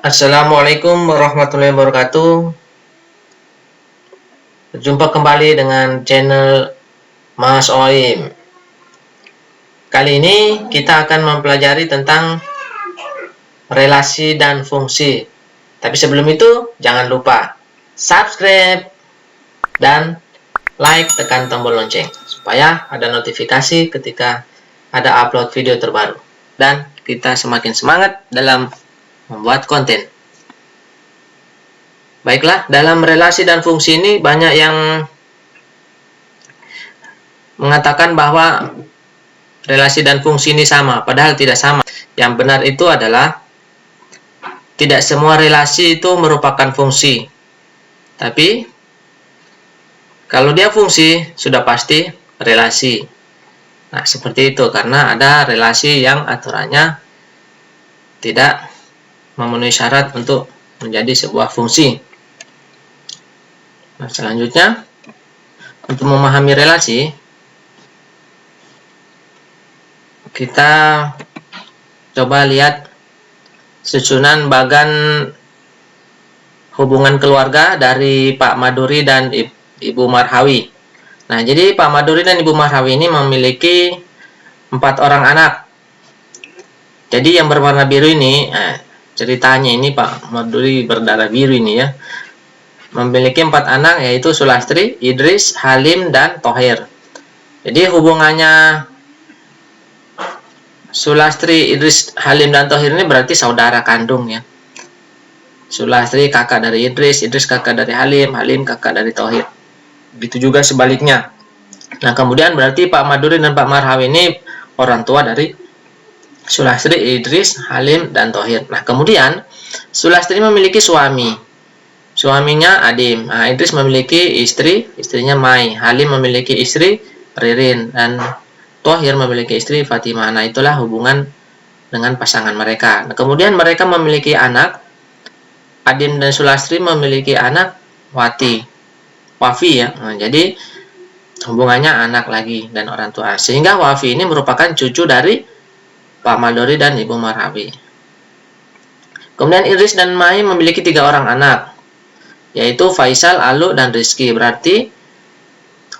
Assalamualaikum warahmatullahi wabarakatuh. Berjumpa kembali dengan channel Mas Oim. Kali ini kita akan mempelajari tentang relasi dan fungsi. Tapi sebelum itu, jangan lupa subscribe dan like, tekan tombol lonceng supaya ada notifikasi ketika ada upload video terbaru. Dan kita semakin semangat dalam membuat konten. Baiklah, dalam relasi dan fungsi ini banyak yang mengatakan bahwa relasi dan fungsi ini sama, padahal tidak sama. Yang benar itu adalah tidak semua relasi itu merupakan fungsi. Tapi kalau dia fungsi, sudah pasti relasi. Nah, seperti itu karena ada relasi yang aturannya tidak memenuhi syarat untuk menjadi sebuah fungsi. Nah, selanjutnya untuk memahami relasi, kita coba lihat susunan bagan hubungan keluarga dari Pak Maduri dan Ibu Marhawi. Nah, jadi Pak Maduri dan Ibu Marhawi ini memiliki 4 orang anak. Jadi yang berwarna biru ini, ceritanya ini Pak Maduri berdarah biru ini ya, memiliki 4 anak yaitu Sulastri, Idris, Halim, dan Thohir. Jadi hubungannya Sulastri, Idris, Halim, dan Thohir ini berarti saudara kandung ya. Sulastri kakak dari Idris, Idris kakak dari Halim, Halim kakak dari Thohir. Begitu juga sebaliknya. Nah, kemudian berarti Pak Maduri dan Pak Marhawi ini orang tua dari Sulastri, Idris, Halim, dan Thohir. Nah, kemudian Sulastri memiliki suami. Suaminya Adim. Nah, Idris memiliki istri, istrinya Mai. Halim memiliki istri Ririn, dan Thohir memiliki istri Fatimah. Nah, itulah hubungan dengan pasangan mereka. Nah, kemudian mereka memiliki anak. Adim dan Sulastri memiliki anak Wafi ya. Nah, jadi hubungannya anak lagi dan orang tua. Sehingga Wafi ini merupakan cucu dari Pak Maduri dan Ibu Marhawi. Kemudian Idris dan Mai memiliki 3 orang anak, yaitu Faisal, Alu, dan Rizky. Berarti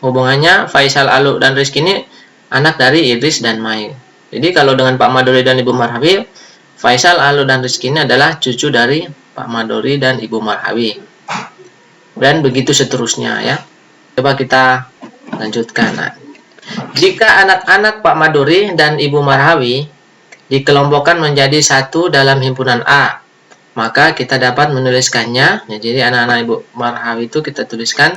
hubungannya Faisal, Alu, dan Rizky ini anak dari Idris dan Mai. Jadi kalau dengan Pak Maduri dan Ibu Marhawi, Faisal, Alu, dan Rizky ini adalah cucu dari Pak Maduri dan Ibu Marhawi. Dan begitu seterusnya ya. Coba kita lanjutkan. Nah, jika anak-anak Pak Maduri dan Ibu Marhawi dikelompokkan menjadi satu dalam himpunan A, maka kita dapat menuliskannya. Ya, jadi anak-anak Ibu Marhawi itu kita tuliskan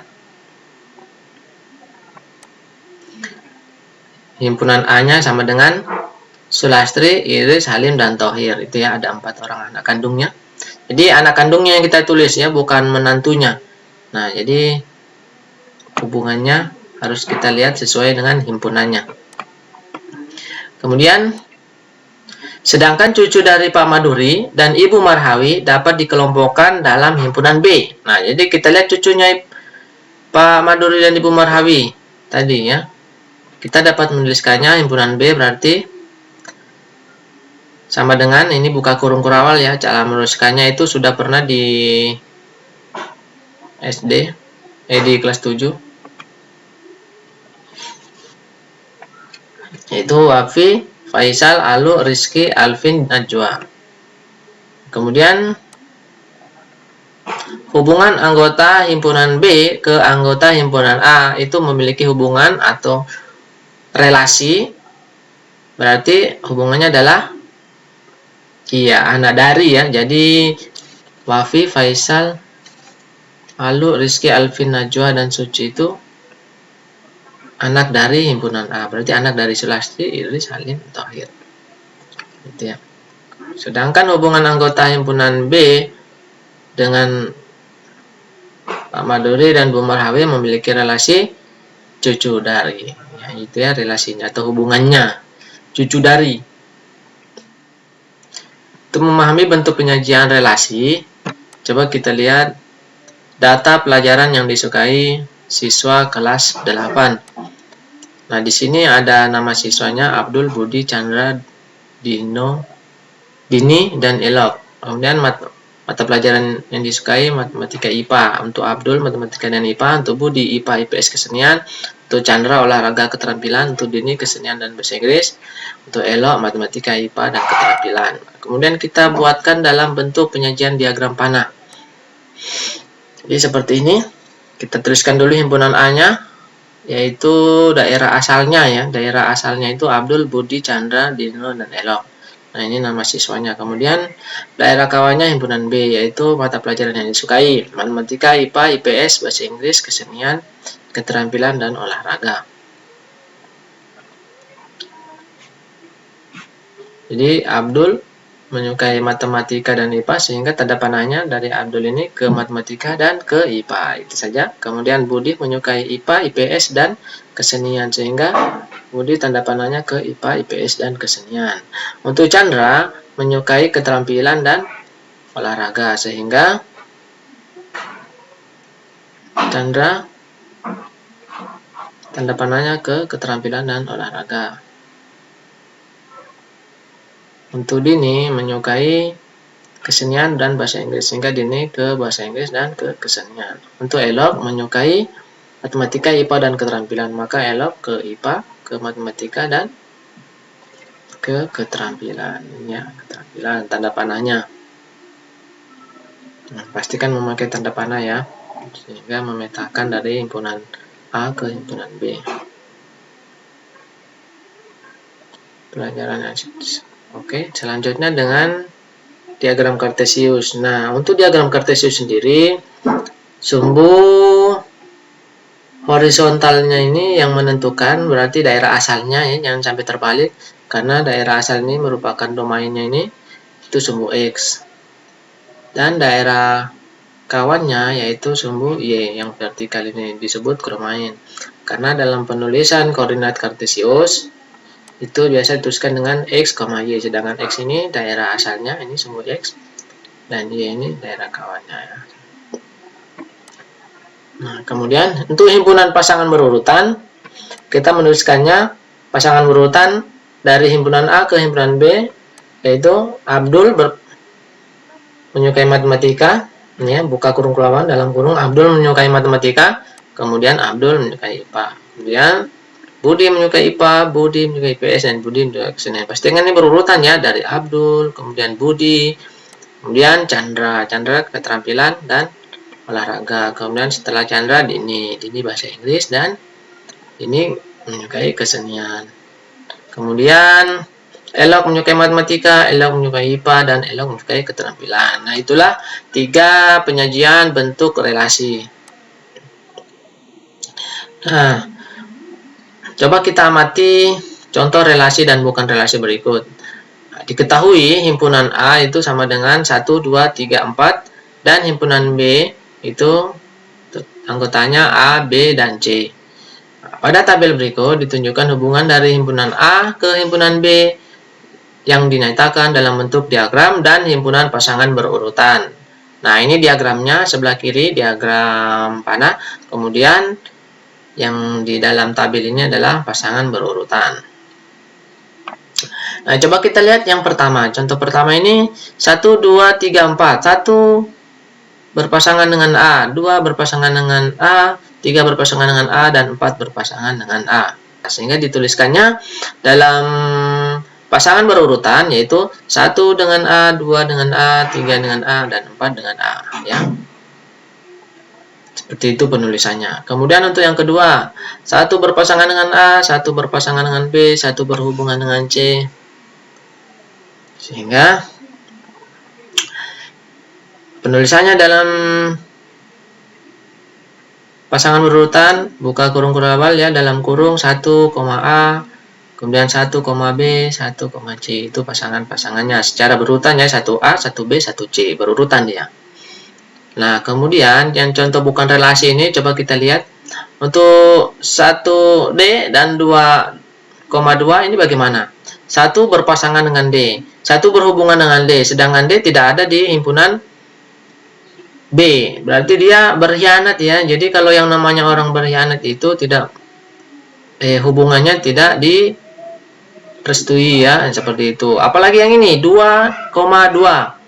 himpunan A-nya sama dengan Sulastri, Idris, Halim, dan Thohir. Itu ya, ada 4 orang anak kandungnya. Jadi anak kandungnya yang kita tulis ya, bukan menantunya. Nah, jadi hubungannya harus kita lihat sesuai dengan himpunannya. Kemudian, sedangkan cucu dari Pak Maduri dan Ibu Marhawi dapat dikelompokkan dalam himpunan B. Nah, jadi kita lihat cucunya Pak Maduri dan Ibu Marhawi tadi ya. Kita dapat menuliskannya himpunan B berarti sama dengan ini, buka kurung kurawal ya. Cara menuliskannya itu sudah pernah di SD, di kelas 7. Yaitu Wafi, Faisal, Alu, Rizky, Alvin, Najwa. Kemudian hubungan anggota himpunan B ke anggota himpunan A itu memiliki hubungan atau relasi. Berarti hubungannya adalah anak dari ya. Jadi Wafi, Faisal, Alu, Rizky, Alvin, Najwa, dan Suci itu anak dari himpunan A. Berarti anak dari Sulastri, Idris, Halim, Thohir. Gitu ya. Sedangkan hubungan anggota himpunan B dengan Pak Maduri dan Bu Marhawi memiliki relasi cucu dari. Ya, itu ya relasinya atau hubungannya. Cucu dari. Untuk memahami bentuk penyajian relasi, coba kita lihat data pelajaran yang disukai siswa kelas 8. Nah, di sini ada nama siswanya Abdul, Budi, Chandra, Dini, dan Elok. Kemudian mata pelajaran yang disukai matematika IPA. Untuk Abdul matematika dan IPA, untuk Budi IPA IPS kesenian, untuk Chandra olahraga keterampilan, untuk Dini kesenian dan bahasa Inggris, untuk Elok matematika IPA dan keterampilan. Kemudian kita buatkan dalam bentuk penyajian diagram panah. Jadi seperti ini. Kita tuliskan dulu himpunan A-nya, yaitu daerah asalnya ya. Daerah asalnya itu Abdul, Budi, Chandra, Dino, dan Elok. Nah, ini nama siswanya. Kemudian daerah kawannya himpunan B, yaitu mata pelajaran yang disukai: matematika, IPA, IPS, bahasa Inggris, kesenian, keterampilan, dan olahraga. Jadi Abdul menyukai matematika dan IPA, sehingga tanda panahnya dari Abdul ini ke matematika dan ke IPA, itu saja. Kemudian Budi menyukai IPA, IPS, dan kesenian, sehingga Budi tanda panahnya ke IPA, IPS, dan kesenian. Untuk Chandra menyukai keterampilan dan olahraga, sehingga Chandra tanda panahnya ke keterampilan dan olahraga. Untuk Dini menyukai kesenian dan bahasa Inggris, sehingga Dini ke bahasa Inggris dan ke kesenian. Untuk Elok menyukai matematika, IPA, dan keterampilan, maka Elok ke IPA, ke matematika, dan ke keterampilan. Ya, keterampilan tanda panahnya. Nah, pastikan memakai tanda panah ya, sehingga memetakan dari himpunan A ke himpunan B. Pelajaran Oke, selanjutnya dengan diagram kartesius. Nah, untuk diagram kartesius sendiri, sumbu horizontalnya ini yang menentukan berarti daerah asalnya ya, jangan sampai terbalik, karena daerah asal ini merupakan domainnya ini itu sumbu X. Dan daerah kawannya yaitu sumbu Y yang vertikal ini disebut kromain. Karena dalam penulisan koordinat kartesius itu biasa dituliskan dengan X, Y, sedangkan X ini daerah asalnya, ini sumbu X, dan Y ini daerah kawannya. Nah, kemudian untuk himpunan pasangan berurutan, kita menuliskannya pasangan berurutan dari himpunan A ke himpunan B, yaitu Abdul menyukai matematika, ya, buka kurung kelawan dalam kurung, Abdul menyukai matematika, kemudian Abdul menyukai IPA, kemudian Budi menyukai IPA, Budi menyukai IPS, dan Budi menyukai kesenian. Pastikan ini berurutan ya, dari Abdul, kemudian Budi, kemudian Chandra keterampilan dan olahraga, kemudian setelah Chandra Dini bahasa Inggris, dan ini menyukai kesenian. Kemudian Elok menyukai matematika, Elok menyukai IPA, dan Elok menyukai keterampilan. Nah, itulah 3 penyajian bentuk relasi. Nah, coba kita amati contoh relasi dan bukan relasi berikut. Nah, diketahui himpunan A itu sama dengan 1, 2, 3, 4, dan himpunan B itu anggotanya A, B, dan C. Nah, pada tabel berikut ditunjukkan hubungan dari himpunan A ke himpunan B yang dinyatakan dalam bentuk diagram dan himpunan pasangan berurutan. Nah, ini diagramnya, sebelah kiri diagram panah, kemudian yang di dalam tabel ini adalah pasangan berurutan. Nah, coba kita lihat yang pertama. Contoh pertama ini 1, 2, 3, 4. 1 berpasangan dengan A, 2 berpasangan dengan A, 3 berpasangan dengan A, dan 4 berpasangan dengan A. Sehingga dituliskannya dalam pasangan berurutan, yaitu 1 dengan A, 2 dengan A, 3 dengan A, dan 4 dengan A. Ya. Seperti itu penulisannya. Kemudian untuk yang kedua, 1 berpasangan dengan A, 1 berpasangan dengan B, 1 berhubungan dengan C. Sehingga penulisannya dalam pasangan berurutan, buka kurung awal ya, dalam kurung 1, A, kemudian 1, B, 1, C. Itu pasangan-pasangannya secara berurutan ya, 1A, 1B, 1C, berurutan dia. Nah, kemudian yang contoh bukan relasi ini coba kita lihat. Untuk 1D dan 2,2 ini bagaimana? 1 berpasangan dengan D, 1 berhubungan dengan D, sedangkan D tidak ada di himpunan B. Berarti dia berkhianat ya. Jadi kalau yang namanya orang berkhianat itu tidak hubungannya tidak direstui ya, seperti itu. Apalagi yang ini 2,2.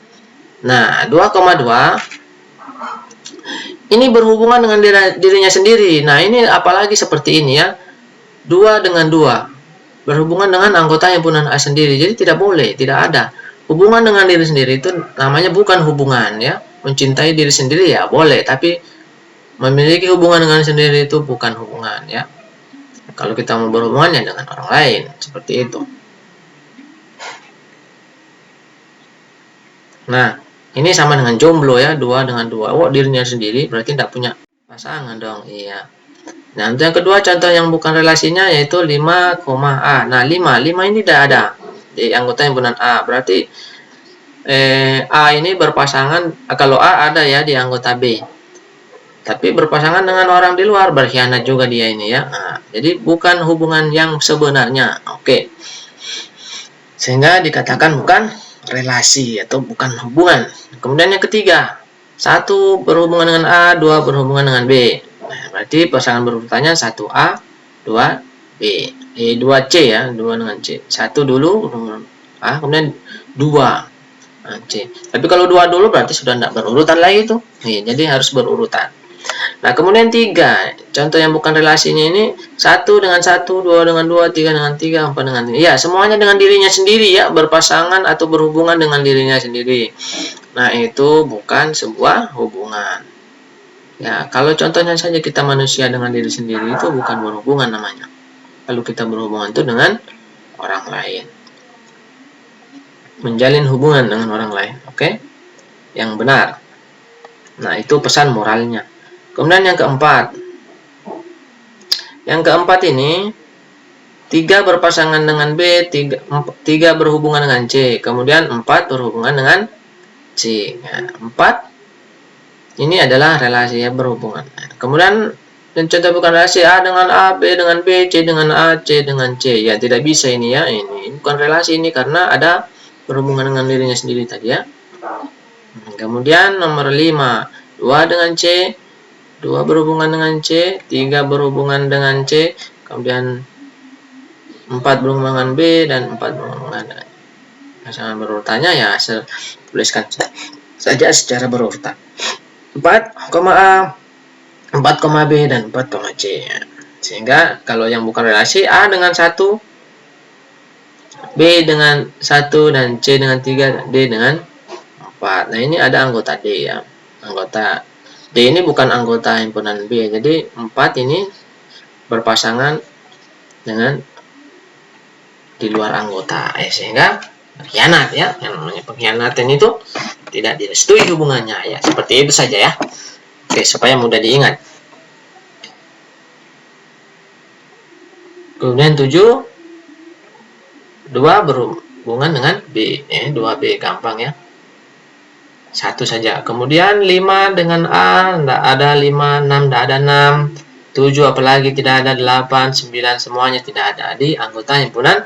Nah, 2,2 ini berhubungan dengan dirinya sendiri. Nah, ini apalagi seperti ini ya. 2 dengan 2 berhubungan dengan anggota himpunan A sendiri. Jadi tidak boleh, tidak ada. Hubungan dengan diri sendiri itu namanya bukan hubungan ya. Mencintai diri sendiri ya boleh, tapi memiliki hubungan dengan sendiri itu bukan hubungan ya. Kalau kita mau berhubungannya dengan orang lain, seperti itu. Nah, ini sama dengan jomblo ya, 2 dengan 2. Oh, dirinya sendiri berarti tidak punya pasangan dong, iya. Nah, untuk yang kedua contoh yang bukan relasinya yaitu 5, A. Nah, 5 ini tidak ada di anggota himpunan A. Berarti A ini berpasangan, kalau A ada ya di anggota B. Tapi berpasangan dengan orang di luar, berkhianat juga dia ini ya. Nah, jadi bukan hubungan yang sebenarnya. Oke. Sehingga dikatakan bukan relasi atau bukan hubungan. Kemudian yang ketiga, 1 berhubungan dengan A, 2 berhubungan dengan B. Nah, berarti pasangan berurutannya 1A, 2B. 2C ya, 2 dengan C. 1 dulu A, kemudian 2 C. Tapi kalau 2 dulu berarti sudah tidak berurutan lagi tuh. Nih, jadi harus berurutan. Nah, kemudian 3. Contoh yang bukan relasinya ini 1 dengan 1, 2 dengan 2, 3 dengan 3, 4 dengan 3. Ya, semuanya dengan dirinya sendiri ya, berpasangan atau berhubungan dengan dirinya sendiri. Nah, itu bukan sebuah hubungan. Ya, kalau contohnya saja kita manusia dengan diri sendiri itu bukan berhubungan namanya. Lalu kita berhubungan itu dengan orang lain. Menjalin hubungan dengan orang lain, oke? Yang benar. Nah, itu pesan moralnya. Kemudian yang keempat. Yang keempat ini 3 berpasangan dengan B, 3 berhubungan dengan C, kemudian 4 berhubungan dengan C. Nah, 4 ini adalah relasi yang berhubungan. Kemudian contoh bukan relasi A dengan A, B dengan B, C dengan A, C dengan C. Ya, tidak bisa ini ya. Ini bukan relasi ini karena ada berhubungan dengan dirinya sendiri tadi ya. Kemudian nomor 5, 2 dengan C, 2 berhubungan dengan C, 3 berhubungan dengan C, kemudian 4 berhubungan dengan B, dan 4 berhubungan dengan pasangan berurutannya ya, tuliskan saja secara berurutan. 4, A, 4, B, dan 4, C. Sehingga kalau yang bukan relasi, A dengan 1, B dengan 1, dan C dengan 3, D dengan 4. Nah, ini ada anggota D ya. Anggota D ini bukan anggota himpunan B. Jadi 4 ini berpasangan dengan di luar anggota. Sehingga berkhianat ya. Yang namanya pengkhianatan itu tidak direstui hubungannya ya. Seperti itu saja ya. Oke, supaya mudah diingat. Kemudian 7, 2 berhubungan dengan B. 2B gampang ya. 1 saja. Kemudian 5 dengan A, tidak ada 5, 6 tidak ada 6, 7 apalagi tidak ada 8, 9 semuanya tidak ada di anggota himpunan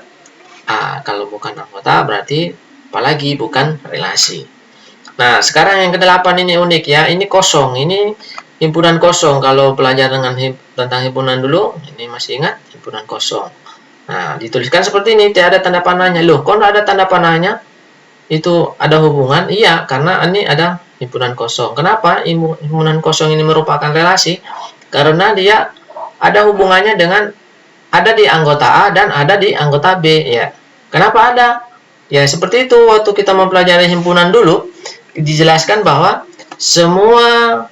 A. Kalau bukan anggota berarti apalagi bukan relasi. Nah, sekarang yang ke-8 ini unik ya. Ini kosong. Ini himpunan kosong. Kalau belajar dengan tentang himpunan dulu, ini masih ingat himpunan kosong. Nah, dituliskan seperti ini, tidak ada tanda panahnya. Loh, kok tidak ada tanda panahnya? Itu ada hubungan? Iya, karena ini ada himpunan kosong. Kenapa himpunan kosong ini merupakan relasi? Karena dia ada hubungannya dengan ada di anggota A dan ada di anggota B ya. Kenapa ada? Ya, seperti itu waktu kita mempelajari himpunan dulu dijelaskan bahwa semua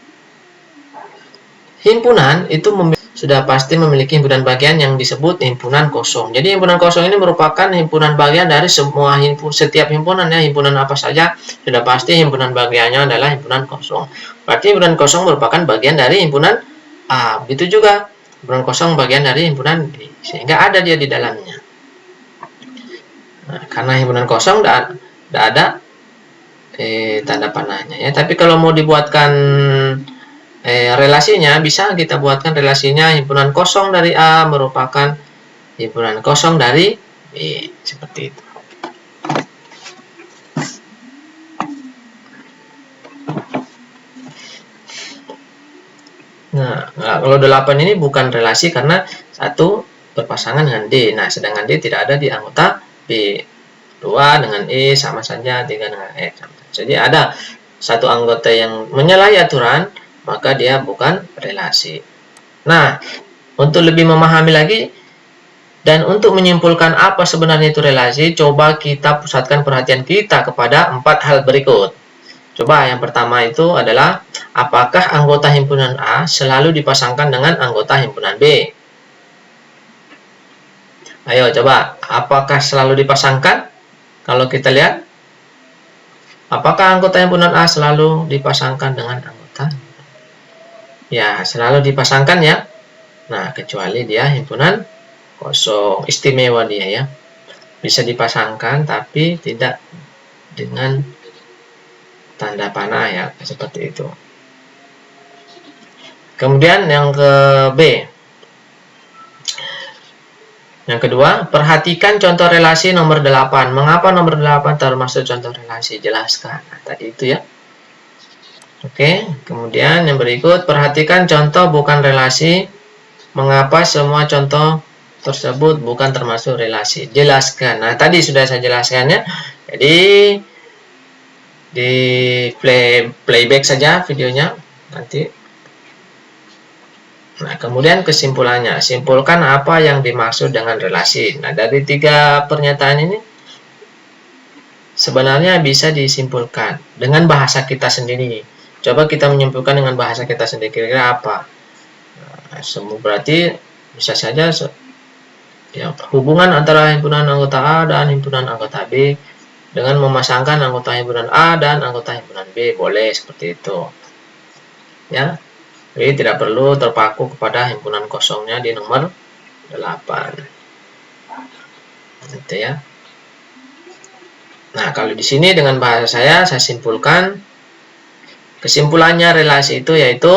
himpunan itu sudah pasti memiliki himpunan bagian yang disebut himpunan kosong. Jadi himpunan kosong ini merupakan himpunan bagian dari setiap himpunan ya. Himpunan apa saja sudah pasti himpunan bagiannya adalah himpunan kosong. Berarti himpunan kosong merupakan bagian dari himpunan A. Begitu juga himpunan kosong bagian dari himpunan B. Sehingga ada dia di dalamnya. Nah, karena himpunan kosong tidak ada tanda panahnya ya. Tapi kalau mau dibuatkan relasinya, bisa kita buatkan relasinya himpunan kosong dari A merupakan himpunan kosong dari B, seperti itu. Nah, kalau 8 ini bukan relasi karena 1 berpasangan dengan D. Nah, sedangkan D tidak ada di anggota B. 2 dengan E sama saja, 3 dengan E. Jadi ada satu anggota yang menyalahi aturan, maka dia bukan relasi. Nah, untuk lebih memahami lagi dan untuk menyimpulkan apa sebenarnya itu relasi, coba kita pusatkan perhatian kita kepada 4 hal berikut. Coba yang pertama itu adalah, apakah anggota himpunan A selalu dipasangkan dengan anggota himpunan B? Ayo coba, apakah selalu dipasangkan? Kalau kita lihat, apakah anggota himpunan A selalu dipasangkan dengan anggota? Ya, selalu dipasangkan ya. Nah, kecuali dia himpunan kosong, istimewa dia ya. Bisa dipasangkan tapi tidak dengan tanda panah ya, seperti itu. Kemudian yang ke B. Yang kedua, perhatikan contoh relasi nomor 8. Mengapa nomor 8 termasuk contoh relasi? Jelaskan. Nah, tadi itu ya. Oke, kemudian yang berikut, perhatikan contoh bukan relasi. Mengapa semua contoh tersebut bukan termasuk relasi? Jelaskan. Nah, tadi sudah saya jelaskan ya. Jadi, di playback saja videonya nanti. Nah, kemudian kesimpulannya, simpulkan apa yang dimaksud dengan relasi. Nah, dari 3 pernyataan ini sebenarnya bisa disimpulkan dengan bahasa kita sendiri. Coba kita menyimpulkan dengan bahasa kita sendiri, kira-kira apa? Nah, semua berarti bisa saja ya, hubungan antara himpunan anggota A dan himpunan anggota B dengan memasangkan anggota himpunan A dan anggota himpunan B, boleh seperti itu. Ya. Jadi tidak perlu terpaku kepada himpunan kosongnya di nomor 8. Gitu ya. Nah, kalau di sini dengan bahasa saya simpulkan kesimpulannya relasi itu yaitu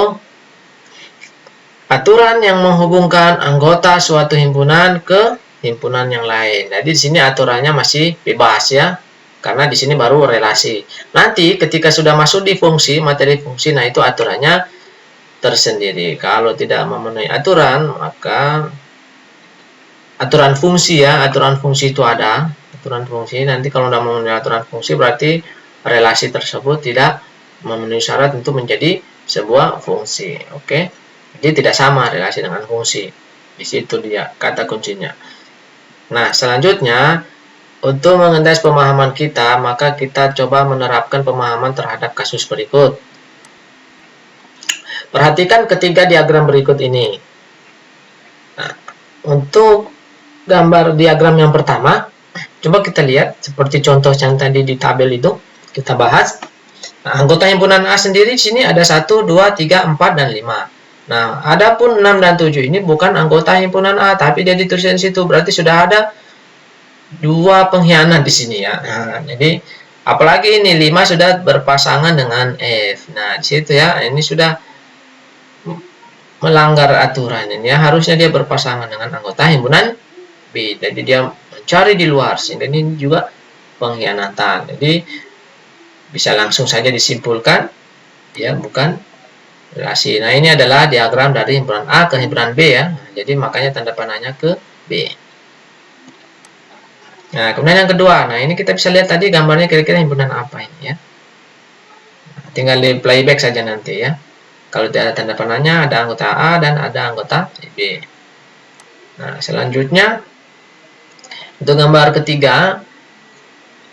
aturan yang menghubungkan anggota suatu himpunan ke himpunan yang lain. Jadi di sini aturannya masih bebas ya. Karena di sini baru relasi. Nanti ketika sudah masuk di fungsi, materi fungsi, nah itu aturannya tersendiri. Kalau tidak memenuhi aturan, maka aturan fungsi ya, aturan fungsi itu ada. Aturan fungsi, nanti kalau sudah memenuhi aturan fungsi berarti relasi tersebut tidak memenuhi syarat untuk menjadi sebuah fungsi. Oke. Jadi tidak sama relasi dengan fungsi. Di situ dia kata kuncinya. Nah, selanjutnya untuk mengetes pemahaman kita, maka kita coba menerapkan pemahaman terhadap kasus berikut. Perhatikan ketiga diagram berikut ini. Nah, untuk gambar diagram yang pertama, coba kita lihat seperti contoh yang tadi di tabel itu kita bahas. Nah, anggota himpunan A sendiri di sini ada 1, 2, 3, 4, dan 5. Nah, adapun 6 dan 7 ini bukan anggota himpunan A, tapi dia dituliskan di situ. Berarti sudah ada 2 pengkhianat di sini ya. Nah, jadi apalagi ini 5 sudah berpasangan dengan F. Nah, di situ ya, ini sudah melanggar aturan ini ya. Harusnya dia berpasangan dengan anggota himpunan B. Jadi dia mencari di luar, sehingga ini juga pengkhianatan. Jadi bisa langsung saja disimpulkan ya, bukan relasi. Nah, ini adalah diagram dari himpunan A ke himpunan B ya. Jadi makanya tanda panahnya ke B. Nah, kemudian yang kedua. Nah, ini kita bisa lihat tadi gambarnya kira-kira himpunan apa ini ya. Nah, tinggal di playback saja nanti ya. Kalau tidak ada tanda panahnya, ada anggota A dan ada anggota B. Nah, selanjutnya untuk gambar ketiga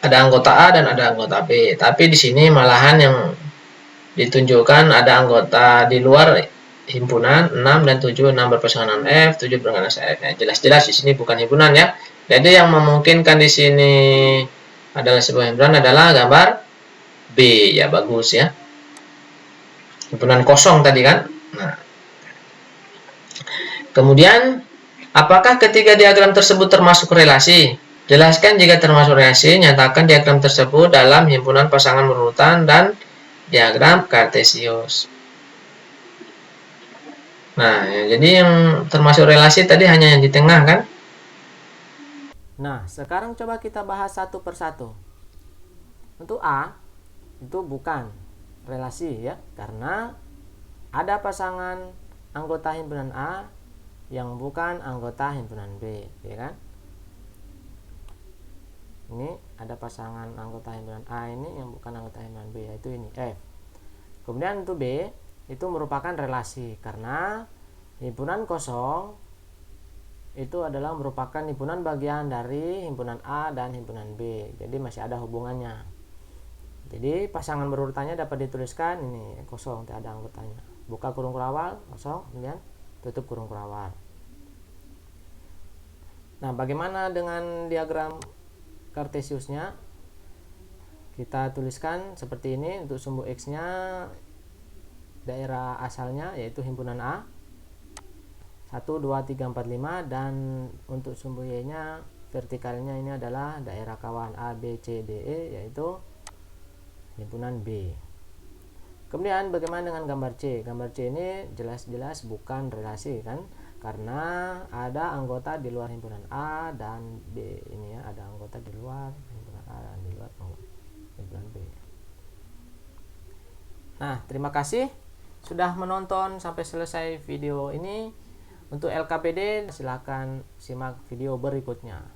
ada anggota A dan ada anggota B. Tapi di sini malahan yang ditunjukkan ada anggota di luar himpunan 6 dan 7, 6 berpasangan F, 7 berpasangan F. Nah, jelas-jelas di sini bukan himpunan ya. Jadi yang memungkinkan di sini adalah sebuah himpunan adalah gambar B ya, bagus ya. Himpunan kosong tadi kan. Nah, kemudian apakah ketiga diagram tersebut termasuk relasi? Jelaskan jika termasuk relasi, nyatakan diagram tersebut dalam himpunan pasangan berurutan dan diagram kartesius. Nah, ya, jadi yang termasuk relasi tadi hanya yang di tengah kan? Nah, sekarang coba kita bahas satu persatu. Untuk A, itu bukan relasi ya, karena ada pasangan anggota himpunan A yang bukan anggota himpunan B, ya kan? Ini ada pasangan anggota himpunan A ini yang bukan anggota himpunan B, yaitu ini F. Kemudian untuk B itu merupakan relasi, karena himpunan kosong itu adalah merupakan himpunan bagian dari himpunan A dan himpunan B, jadi masih ada hubungannya. Jadi pasangan berurutannya dapat dituliskan ini kosong, tidak ada anggotanya. Buka kurung kurawal, kosong, kemudian tutup kurung kurawal. Nah, bagaimana dengan diagram Kartesiusnya? Kita tuliskan seperti ini. Untuk sumbu X-nya daerah asalnya yaitu himpunan A 1, 2, 3, 4, 5, dan untuk sumbu Y-nya vertikalnya ini adalah daerah kawan A, B, C, D, E yaitu himpunan B. Kemudian bagaimana dengan gambar C? Gambar C ini jelas-jelas bukan relasi kan? Karena ada anggota di luar himpunan A dan B ini ya, ada anggota di luar himpunan A dan di luar himpunan B. Nah, terima kasih sudah menonton sampai selesai video ini. Untuk LKPD silahkan simak video berikutnya.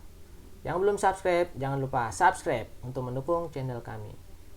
Yang belum subscribe, jangan lupa subscribe untuk mendukung channel kami.